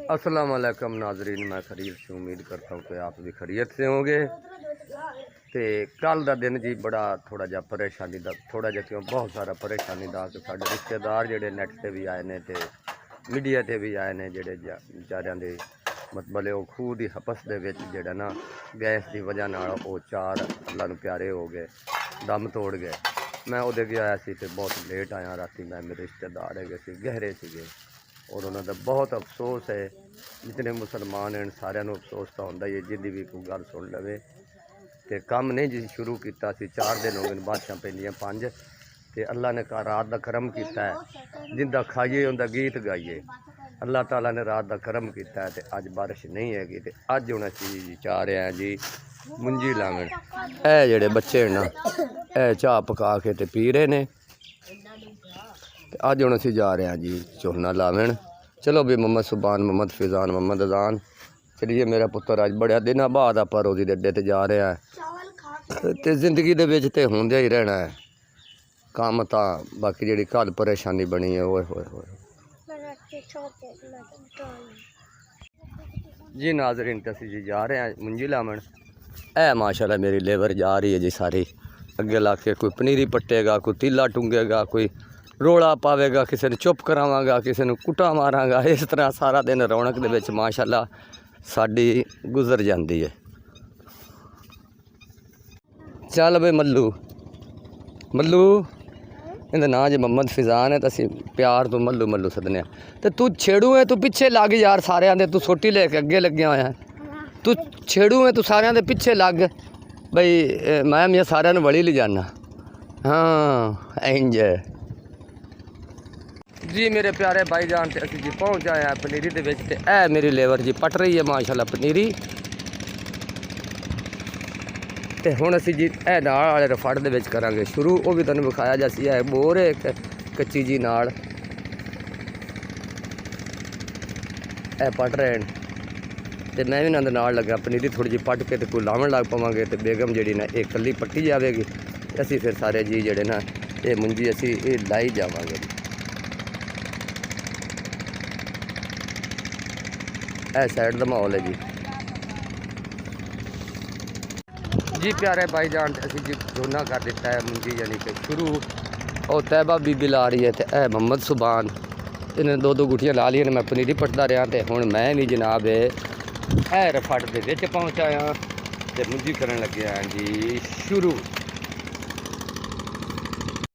अस्सलाम वालेकुम नाजरीन, मैं खरीद से उम्मीद करता हूँ कि आप भी खैरियत से होंगे। तो कल का दिन जी बड़ा थोड़ा जहा परेशानी का थोड़ा जहा क्यों बहुत सारा परेशानी का कि साढ़े रिश्तेदार जोड़े नैट से भी आए हैं तो मीडिया से भी आए हैं जोड़े बेचारियां के मतलब वो खूह की हपस के जोड़ा ना गैस की वजह वो 4 अल्लाह नूं प्यारे हो गए, दम तोड़ गए। मैं वो गया सी तो बहुत लेट आया राती। मैं मेरे रिश्तेदार है गहरे से और उन्होंने बहुत अफसोस है। जितने मुसलमान हैं सारिਆਂ ਨੂੰ अफसोस तो होंदा ही है जिंदी भी कोई गल सुन लवे। तो काम नहीं जी शुरू किया 4 दिन हो गए, बारिशां पैंदियां 5 तो अल्लाह ने रात का करम किया है। जिंदा खाइए उनका गीत गाइए। अल्लाह ताला ने रात का करम किया है तो अज बारिश नहीं हैगी। तो अज हुण असीं चाह रहे हैं जी मुंजी लावण। ए जिहड़े बच्चे ना ए चाह पका के ते पी रहे ने। अज हुण असीं जा रहे हैं जी झोना लावण। चलो भी मोहम्मद सुबान, मोहम्मद फिजान, मोहम्मद अजान, चलिए मेरा पुत्र अज बड़े दिनों बाद आप रोज़ी दे अड्डे ते जा रहे हैं। तो जिंदगी दे विच ते होंदे ही रहना है काम। तो बाकी जिहड़ी कल परेशानी बनी है ओए होए होए जी नाजरीन, तो असीं जी जा रहे हैं मुंजी लावण। ए माशाल्लाह मेरी लेबर जा रही है जी सारी। अगे ला के कोई पनीरी पट्टेगा, कोई तीला टूंगेगा, कोई रोला पावेगा, किसी ने चुप करावांगा, किसी ने कुटा मारांगा। इस तरह सारा दिन रौनक दे विच माशाल्लाह साडी गुजर जाती है। चल बे मल्लू, मल्लू इहदा नाम जी मोहम्मद फिजान है। तो असीं प्यार तो मल्लू मल्लू सदने। तो तू छेड़ू है, तू पिछे लग यार सारियां दे। तू सोटी लेके अगे लग्या होया। तू छेड़ू है, तू सारियां दे पिछे लग बई मैं सारियां नूं वली ले जाना। हाँ इंज जी मेरे प्यारे भाईजान। ते असीं जी पहुँच आए हैं पनीरी दे विच। ते ए मेरी लेबर जी पट रही है माशाल्लाह पनीरी। ते हुण असीं जी ए नाल वाले रफड़ दे विच करांगे शुरू। वो भी तुहानूं विखाया जैसी है बोर है एक कच्ची जी नाल ए पट रहे हैं। ते मैं भी इन्हां दे नाल लगा पनीरी थोड़ी जी पट के ते कोई लावण लग पवांगे। ते बेगम जिहड़ी ना एक कल्ली पट्टी जावेगी। असीं फिर सारे जी जिहड़े ना ये मुंजी असीं ये लाई जावांगे। ए साइड का माहौल है जी प्यारे भाईजान। असीं जी झोना कर दिता है मुंजी यानी कि शुरू। और तैयबा बीबी ला रही है। तो ए मोहम्मद सुबान इन्हें 2 गुठियाँ ला ली। मैं पनीरी पटदा रहा। तो हुण मैं भी जनाब ए रफड़ दे विच पहुँच आया तो मुंजी करन लगे हैं जी शुरू।